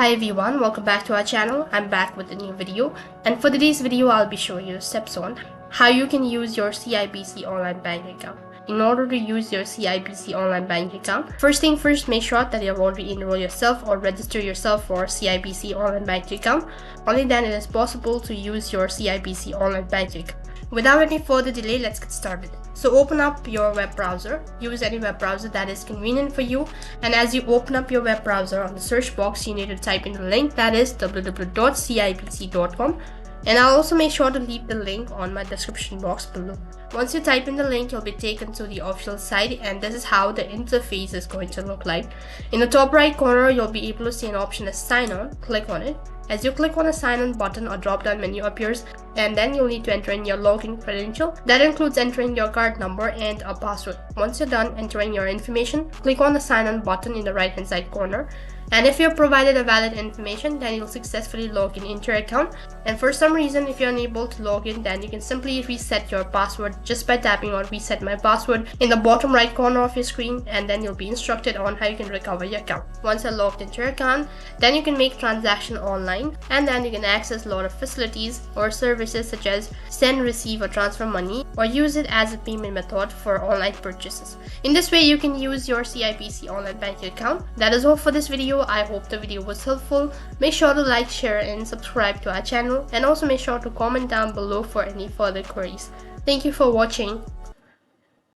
Hi everyone, welcome back to our channel. I'm back with a new video, and for today's video I'll be showing you steps on how you can use your CIBC online bank account. In order to use your CIBC online bank account, first thing first, make sure that you've already enrolled yourself or register yourself for CIBC online bank account. Only then it is possible to use your CIBC online bank account. Without any further delay, let's get started. So open up your web browser, use any web browser that is convenient for you, and as you open up your web browser, on the search box you need to type in the link, that is www.cibc.com, and I'll also make sure to leave the link on my description box below. Once you type in the link, you'll be taken to the official site, and this is how the interface is going to look like. In the top right corner, you'll be able to see an option as sign on. Click on it. As you click on the sign on button, a drop down menu appears, and then you'll need to enter in your login credential. That includes entering your card number and a password. Once you're done entering your information, click on the sign on button in the right hand side corner. And if you've provided a valid information, then you'll successfully log in into your account. And for some reason, if you're unable to log in, then you can simply reset your password just by tapping on reset my password in the bottom right corner of your screen, and then you'll be instructed on how you can recover your account. Once you're logged into your account, then you can make transaction online, and then you can access a lot of facilities or services such as send, receive or transfer money, or use it as a payment method for online purchases. In this way, you can use your CIBC online bank account. That is all for this video. I hope the video was helpful. Make sure to like, share and subscribe to our channel, and also make sure to comment down below for any further queries. Thank you for watching.